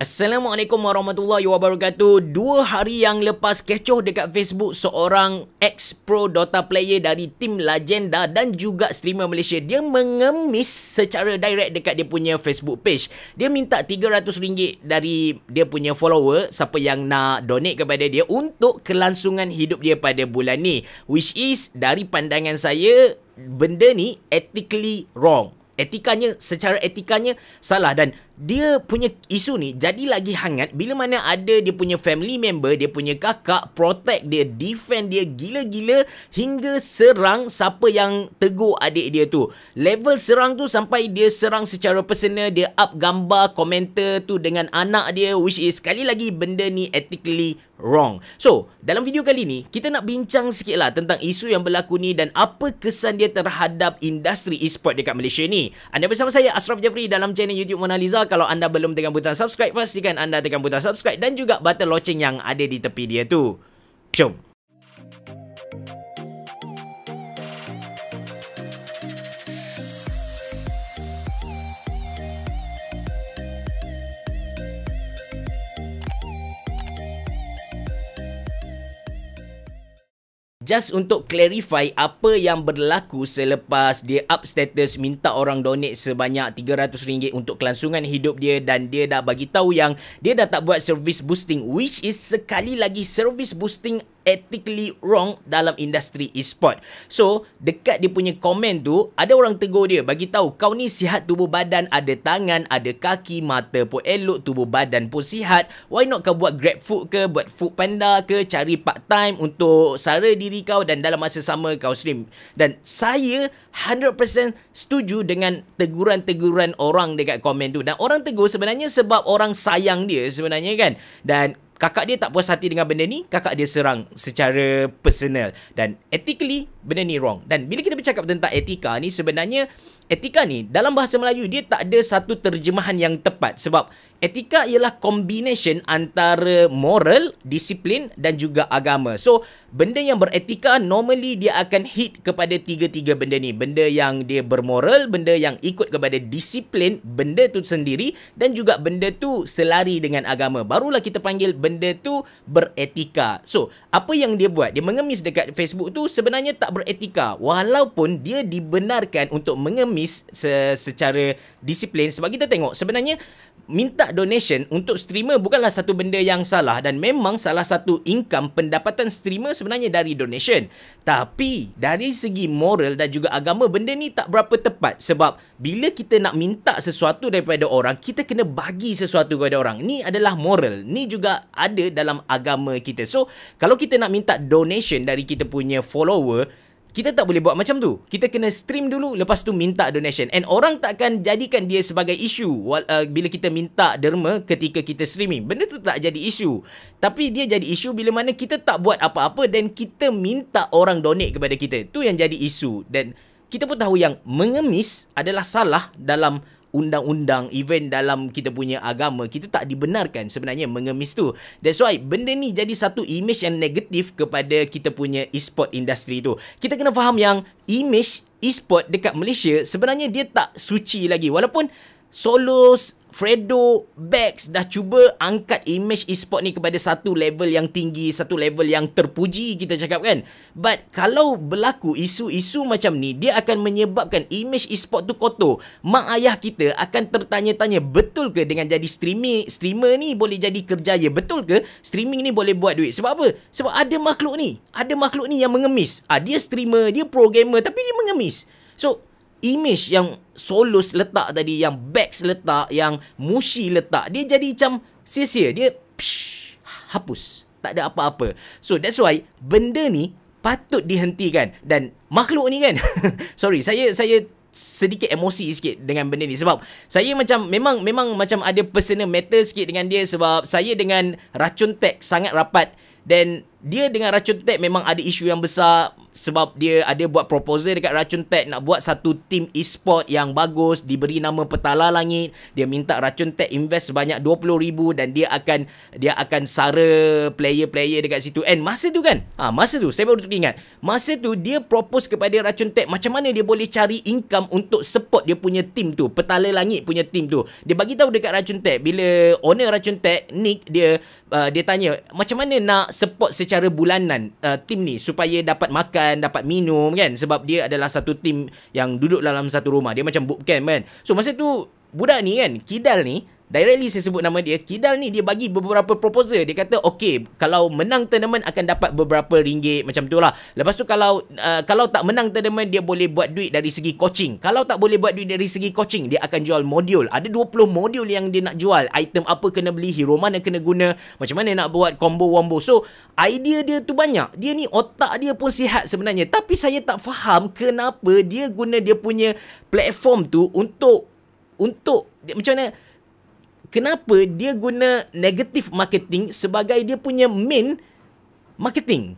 Assalamualaikum warahmatullahi wabarakatuh. 2 hari yang lepas kecoh dekat Facebook seorang ex-pro Dota player dari tim Legenda dan juga streamer Malaysia. Dia mengemis secara direct dekat dia punya Facebook page. Dia minta RM300 dari dia punya follower, siapa yang nak donate kepada dia untuk kelangsungan hidup dia pada bulan ni. Which is, dari pandangan saya, benda ni ethically wrong. Secara etikanya salah, dan dia punya isu ni jadi lagi hangat bila mana ada dia punya family member, dia punya kakak protect dia, defend dia gila-gila hingga serang siapa yang tegur adik dia tu. Level serang tu sampai dia serang secara personal, dia up gambar komentar tu dengan anak dia, which is sekali lagi benda ni ethically wrong. So, dalam video kali ni kita nak bincang sikit lah tentang isu yang berlaku ni dan apa kesan dia terhadap industri e-sport dekat Malaysia ni. Anda bersama saya Ashraf Jafri dalam channel YouTube Mona Lisa. Kalau anda belum tekan butang subscribe, pastikan anda tekan butang subscribe dan juga button loceng yang ada di tepi dia tu. Jom. Just untuk clarify apa yang berlaku selepas dia up status minta orang donate sebanyak RM300 untuk kelangsungan hidup dia, dan dia dah bagi tahu yang dia dah tak buat service boosting, which is sekali lagi service boosting ethically wrong dalam industri e-sport. So, dekat dia punya komen tu, ada orang tegur dia, bagi tahu kau ni sihat tubuh badan, ada tangan, ada kaki, mata pun elok, tubuh badan pun sihat. Why not kau buat GrabFood ke, buat Food Panda ke, cari part time untuk sara diri kau dan dalam masa sama kau stream. Dan saya 100% setuju dengan teguran-teguran orang dekat komen tu. Dan orang tegur sebenarnya sebab orang sayang dia sebenarnya kan. Dan kakak dia tak puas hati dengan benda ni, kakak dia serang secara personal. Dan ethically, benda ni wrong. Dan bila kita bercakap tentang etika ni, sebenarnya etika ni dalam bahasa Melayu dia tak ada satu terjemahan yang tepat. Sebab etika ialah combination antara moral, disiplin dan juga agama. So, benda yang beretika normally dia akan hit kepada tiga-tiga benda ni. Benda yang dia bermoral, benda yang ikut kepada disiplin, benda tu sendiri, dan juga benda tu selari dengan agama. Barulah kita panggil benda tu beretika. So, apa yang dia buat? Dia mengemis dekat Facebook tu sebenarnya tak beretika. Walaupun dia dibenarkan untuk mengemis secara disiplin. Sebab kita tengok sebenarnya minta donation untuk streamer bukanlah satu benda yang salah, dan memang salah satu income pendapatan streamer sebenarnya dari donation. Tapi dari segi moral dan juga agama, benda ni tak berapa tepat. Sebab bila kita nak minta sesuatu daripada orang, kita kena bagi sesuatu kepada orang. Ni adalah moral. Ni juga ada dalam agama kita. So, kalau kita nak minta donation dari kita punya follower, kita tak boleh buat macam tu. Kita kena stream dulu, lepas tu minta donation. And orang takkan jadikan dia sebagai isu bila kita minta derma ketika kita streaming. Benda tu tak jadi isu. Tapi dia jadi isu bila mana kita tak buat apa-apa dan kita minta orang donate kepada kita. Tu yang jadi isu. Dan kita pun tahu yang mengemis adalah salah dalam undang-undang, even dalam kita punya agama, kita tak dibenarkan sebenarnya mengemis tu. That's why benda ni jadi satu image yang negatif kepada kita punya e-sport industry tu. Kita kena faham yang image e-sport dekat Malaysia sebenarnya dia tak suci lagi. Walaupun Solos, Fredo, Bex dah cuba angkat image e-sport ni kepada satu level yang tinggi, satu level yang terpuji kita cakap kan. But kalau berlaku isu-isu macam ni, dia akan menyebabkan image e-sport tu kotor. Mak ayah kita akan tertanya-tanya, betul ke dengan jadi streamer ni boleh jadi kerjaya? Betul ke streaming ni boleh buat duit? Sebab apa? Sebab ada makhluk ni yang mengemis. Dia streamer, dia pro gamer tapi dia mengemis. So, image yang Solos letak tadi, yang Bex letak, yang Mushi letak, dia jadi macam sia-sia. Dia hapus. Tak ada apa-apa. So that's why benda ni patut dihentikan. Dan makhluk ni kan sorry, saya sedikit emosi sikit dengan benda ni. Sebab saya macam memang macam ada personal matter sikit dengan dia. Sebab saya dengan Racun Tech sangat rapat. Dan dia dengan Racun Tech memang ada isu yang besar sebab dia ada buat proposal dekat Racun Tech nak buat satu team e-sport yang bagus, diberi nama Petala Langit. Dia minta Racun Tech invest sebanyak 20,000 dan dia akan sara player-player dekat situ. And masa tu kan, masa tu saya baru teringat, masa tu dia propose kepada Racun Tech macam mana dia boleh cari income untuk support dia punya team tu, Petala Langit punya team tu. Dia bagi tahu dekat Racun Tech, bila owner Racun Tech Nick dia tanya macam mana nak support secara bulanan tim ni supaya dapat makan, dapat minum kan, sebab dia adalah satu tim yang duduk dalam satu rumah. Dia macam bootcamp kan. So masa tu budak ni kan, Kidal ni, directly saya sebut nama dia, Kidal ni dia bagi beberapa proposal. Dia kata okey, kalau menang tournament akan dapat beberapa ringgit macam tu lah. Lepas tu kalau tak menang tournament, dia boleh buat duit dari segi coaching. Kalau tak boleh buat duit dari segi coaching, dia akan jual modul. Ada 20 modul yang dia nak jual. Item apa kena beli, hero mana kena guna, macam mana nak buat combo-wombo. So idea dia tu banyak. Dia ni otak dia pun sihat sebenarnya. Tapi saya tak faham kenapa dia guna dia punya platform tu untuk macam mana, kenapa dia guna negative marketing sebagai dia punya main marketing.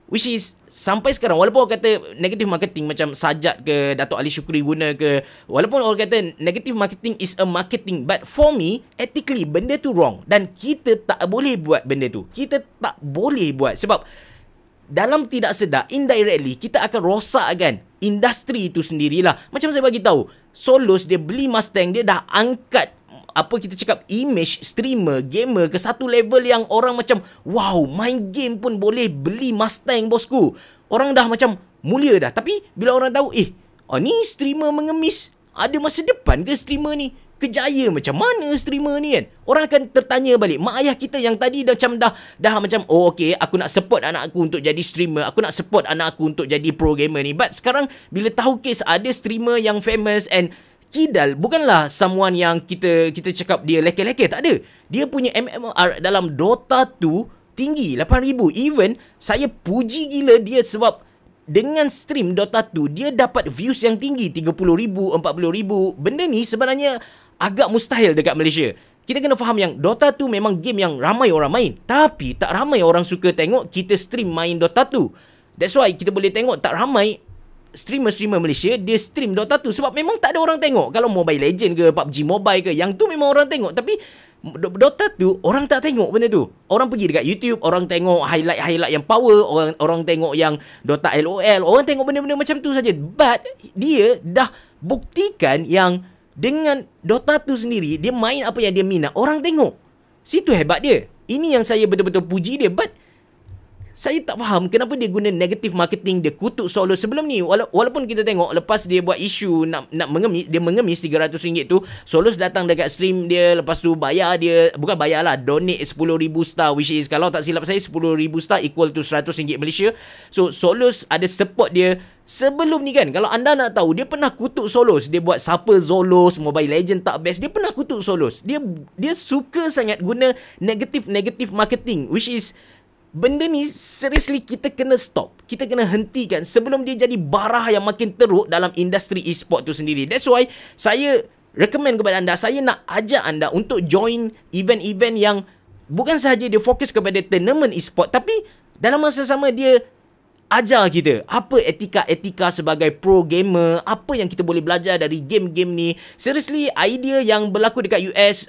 Which is sampai sekarang, walaupun orang kata negative marketing macam Sajat ke Dato' Ali Shukri guna ke, walaupun orang kata negative marketing is a marketing, but for me, ethically benda tu wrong. Dan kita tak boleh buat benda tu. Kita tak boleh buat. Sebab dalam tidak sedar, indirectly, kita akan rosakkan industri itu sendirilah. Macam saya bagi tahu, Solos dia beli Mustang, dia dah angkat image streamer, gamer ke satu level yang orang macam, wow, main game pun boleh beli Mustang bosku. Orang dah macam mulia dah. Tapi bila orang tahu, ni streamer mengemis, ada masa depan ke streamer ni? Kejaya macam mana streamer ni kan? Orang akan tertanya balik. Mak ayah kita yang tadi dah macam, okey, aku nak support anak aku untuk jadi streamer, aku nak support anak aku untuk jadi pro gamer ni. But sekarang bila tahu kes ada streamer yang famous, and Kidal bukanlah someone yang kita cakap dia leke-leke, tak ada. Dia punya MMR dalam Dota 2 tinggi, 8,000. Even saya puji gila dia sebab dengan stream Dota 2 dia dapat views yang tinggi, 30,000, 40,000. Benda ni sebenarnya agak mustahil dekat Malaysia. Kita kena faham yang Dota 2 memang game yang ramai orang main, tapi tak ramai orang suka tengok kita stream main Dota 2. That's why kita boleh tengok tak ramai streamer-streamer Malaysia dia stream Dota 2 sebab memang tak ada orang tengok. Kalau Mobile Legend ke PUBG Mobile ke, yang tu memang orang tengok. Tapi Dota 2 orang tak tengok benda tu. Orang pergi dekat YouTube, orang tengok highlight yang power, orang tengok yang Dota LOL, orang tengok benda-benda macam tu saja. But dia dah buktikan yang dengan Dota 2 sendiri, dia main apa yang dia minat, orang tengok. Situ hebat dia. Ini yang saya betul-betul puji dia. But saya tak faham kenapa dia guna negative marketing, dia kutuk Solos sebelum ni. Walaupun kita tengok lepas dia buat isu nak mengemis, dia mengemis RM300 tu, Solos datang dekat stream dia, lepas tu bayar dia, bukan bayar lah, donate 10,000 star, which is kalau tak silap saya 10,000 star equal to RM100 Malaysia. So Solos ada support dia. Sebelum ni kan, kalau anda nak tahu, dia pernah kutuk Solos. Dia buat siapa Zolos, Mobile Legend tak best, dia pernah kutuk Solos. Dia suka sangat guna negative marketing, which is benda ni seriously kita kena stop. Kita kena hentikan sebelum dia jadi barah yang makin teruk dalam industri e-sport tu sendiri. That's why saya recommend kepada anda, saya nak ajak anda untuk join event-event yang bukan sahaja dia fokus kepada tournament e-sport, tapi dalam masa sama dia ajar kita apa etika-etika sebagai pro gamer, apa yang kita boleh belajar dari game-game ni. Seriously, idea yang berlaku dekat US,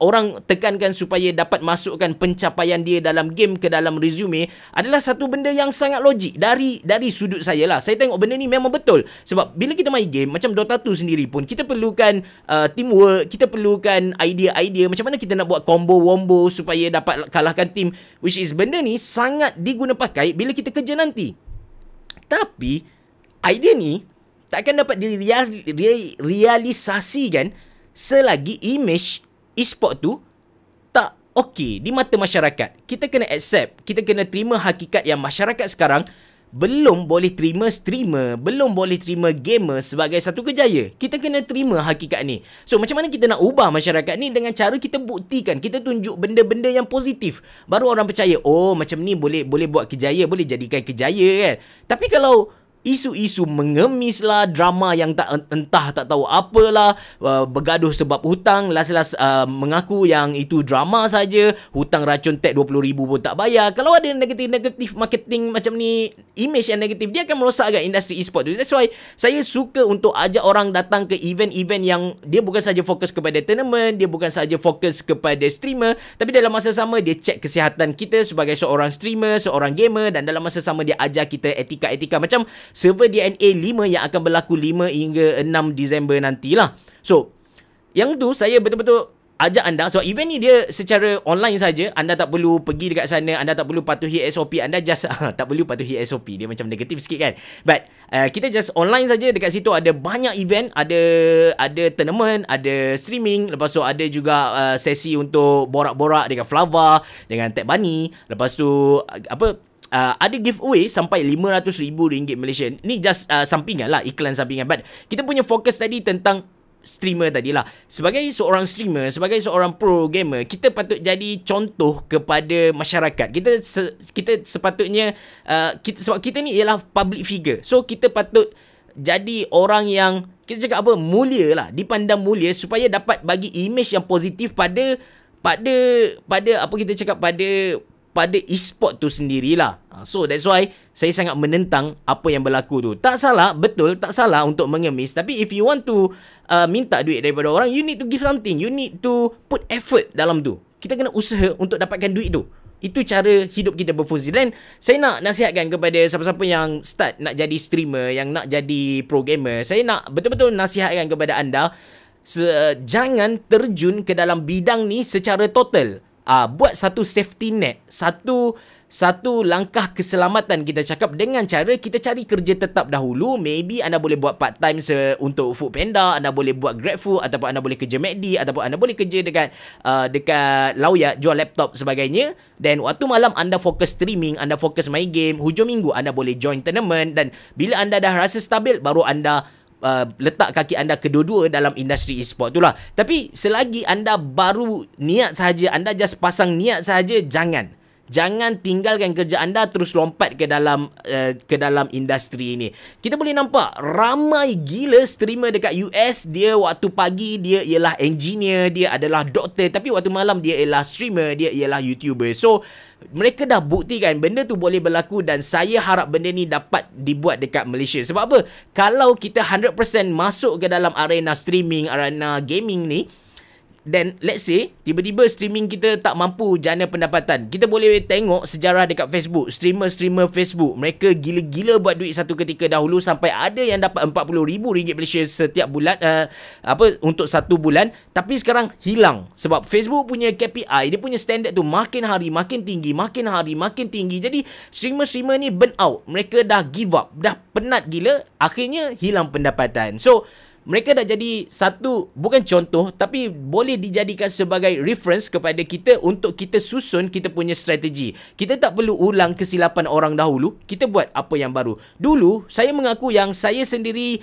orang tekankan supaya dapat masukkan pencapaian dia dalam game ke dalam resume, adalah satu benda yang sangat logik dari sudut saya lah. Saya tengok benda ni memang betul. Sebab bila kita main game macam Dota 2 sendiri pun, kita perlukan teamwork, kita perlukan idea-idea macam mana kita nak buat combo-wombo supaya dapat kalahkan team, which is benda ni sangat diguna pakai bila kita kerja nanti. Tapi idea ni takkan dapat direalisasikan selagi image e-sport tu tak okey di mata masyarakat. Kita kena accept, kita kena terima hakikat yang masyarakat sekarang belum boleh terima streamer, belum boleh terima gamer sebagai satu kejaya. Kita kena terima hakikat ni. So macam mana kita nak ubah masyarakat ni? Dengan cara kita buktikan, kita tunjuk benda-benda yang positif, baru orang percaya, oh macam ni boleh buat kejaya, boleh jadikan kejaya kan. Tapi kalau isu-isu mengemis lah, drama yang entah tak tahu apalah, bergaduh sebab hutang, last mengaku yang itu drama saja, hutang racun tag 20,000 pun tak bayar. Kalau ada negatif marketing macam ni, image yang negatif, dia akan merosakkan industri e-sport tu. That's why saya suka untuk ajak orang datang ke event-event yang dia bukan saja fokus kepada tournament, dia bukan saja fokus kepada streamer, tapi dalam masa sama dia cek kesihatan kita sebagai seorang streamer, seorang gamer, dan dalam masa sama dia ajar kita etika-etika macam server DNA 5 yang akan berlaku 5 hingga 6 Disember nantilah. So, yang tu saya betul-betul ajak anda. So, event ni dia secara online saja. Anda tak perlu pergi dekat sana, anda tak perlu patuhi SOP, anda just tak perlu patuhi SOP. Dia macam negatif sikit kan. But kita just online saja. Dekat situ ada banyak event, ada tournament, ada streaming, lepas tu ada juga sesi untuk borak-borak dengan Flava, dengan Tech Bunny. Lepas tu ada giveaway sampai RM500,000 Malaysia. Ni just sampingan lah, iklan sampingan. But kita punya fokus tadi tentang streamer tadilah. Sebagai seorang streamer, sebagai seorang pro gamer, kita patut jadi contoh kepada masyarakat. Kita sepatutnya sebab kita ni ialah public figure. So kita patut jadi orang yang kita cakap mulia lah, dipandang mulia supaya dapat bagi image yang positif pada apa kita cakap pada e-sport tu sendirilah. So that's why saya sangat menentang apa yang berlaku tu. Tak salah, betul, tak salah untuk mengemis. Tapi if you want to minta duit daripada orang, you need to give something. You need to put effort dalam tu. Kita kena usaha untuk dapatkan duit tu. Itu cara hidup kita berfungsi. Dan saya nak nasihatkan kepada siapa-siapa yang start nak jadi streamer, yang nak jadi pro gamer, saya nak betul-betul nasihatkan kepada anda, jangan terjun ke dalam bidang ni secara total. Buat satu safety net, satu langkah keselamatan, kita cakap, dengan cara kita cari kerja tetap dahulu. Maybe anda boleh buat part time untuk Foodpanda, anda boleh buat GrabFood, ataupun anda boleh kerja McD, ataupun anda boleh kerja dekat Lawyat, jual laptop sebagainya. Dan waktu malam anda fokus streaming, anda fokus main game. Hujung minggu anda boleh join tournament. Dan bila anda dah rasa stabil, baru anda letak kaki anda kedua-dua dalam industri e-sport tu lah. Tapi selagi anda baru niat sahaja, anda just pasang niat sahaja, jangan tinggalkan kerja anda terus lompat ke dalam industri ini. Kita boleh nampak ramai gila streamer dekat US. Dia waktu pagi dia ialah engineer, dia adalah doktor, tapi waktu malam dia ialah streamer, dia ialah YouTuber. So mereka dah buktikan benda tu boleh berlaku, dan saya harap benda ni dapat dibuat dekat Malaysia. Sebab apa? Kalau kita 100% masuk ke dalam arena streaming, arena gaming ni, dan let's say tiba-tiba streaming kita tak mampu jana pendapatan, kita boleh tengok sejarah dekat Facebook. Streamer Facebook, mereka gila-gila buat duit satu ketika dahulu, sampai ada yang dapat RM40,000 Malaysia setiap bulan, untuk satu bulan. Tapi sekarang hilang sebab Facebook punya KPI, dia punya standard tu makin hari makin tinggi, makin hari makin tinggi. Jadi streamer ni burn out, mereka dah give up, dah penat gila, akhirnya hilang pendapatan. So mereka dah jadi satu, bukan contoh, tapi boleh dijadikan sebagai reference kepada kita untuk kita susun kita punya strategi. Kita tak perlu ulang kesilapan orang dahulu, kita buat apa yang baru. Dulu, saya mengaku yang saya sendiri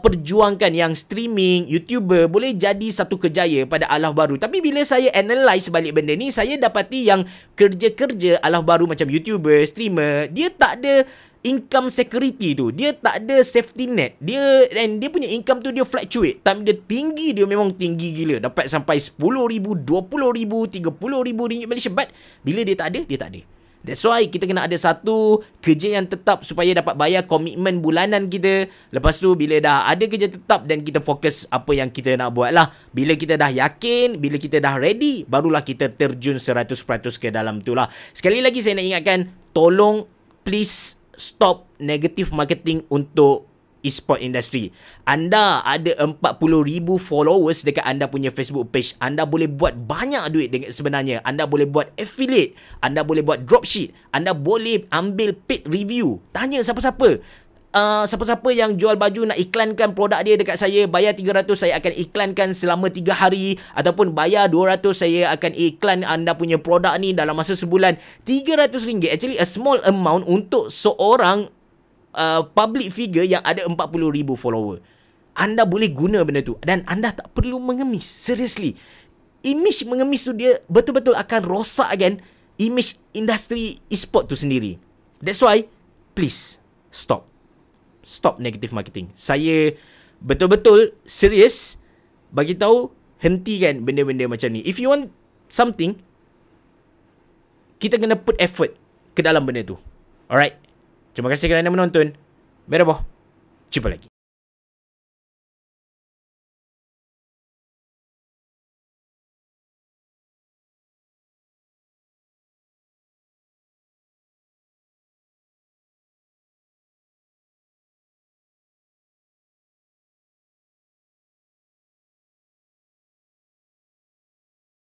perjuangkan yang streaming, YouTuber boleh jadi satu kejaya pada alah baru. Tapi bila saya analyse balik benda ni, saya dapati yang kerja-kerja alah baru macam YouTuber, streamer, dia tak ada income security tu, dia tak ada safety net. Dia punya income tu dia fluctuate. Time dia tinggi, dia memang tinggi gila, dapat sampai RM10,000, RM20,000, RM30,000 Malaysia. But bila dia tak ada, dia tak ada. That's why kita kena ada satu kerja yang tetap supaya dapat bayar komitmen bulanan kita. Lepas tu bila dah ada kerja tetap, dan kita fokus apa yang kita nak buat lah. Bila kita dah yakin, bila kita dah ready, barulah kita terjun 100% ke dalam tu lah. Sekali lagi saya nak ingatkan, tolong please stop negative marketing untuk e-sport industry. Anda ada 40,000 followers dekat anda punya Facebook page. Anda boleh buat banyak duit dengan sebenarnya. Anda boleh buat affiliate, anda boleh buat dropship, anda boleh ambil paid review. Tanya siapa-siapa. Siapa-siapa yang jual baju nak iklankan produk dia dekat saya, bayar 300, saya akan iklankan selama 3 hari. Ataupun bayar 200, saya akan iklan anda punya produk ni dalam masa sebulan. RM300 actually a small amount untuk seorang public figure yang ada 40,000 follower. Anda boleh guna benda tu, dan anda tak perlu mengemis. Seriously, image mengemis tu dia betul-betul akan rosakkan image industri e-sport tu sendiri. That's why please stop. stop negative marketing. Saya betul-betul serius bagi tahu, hentikan benda-benda macam ni. If you want something, kita kena put effort ke dalam benda tu. Alright. Terima kasih kerana menonton. Merhaba. Jumpa lagi.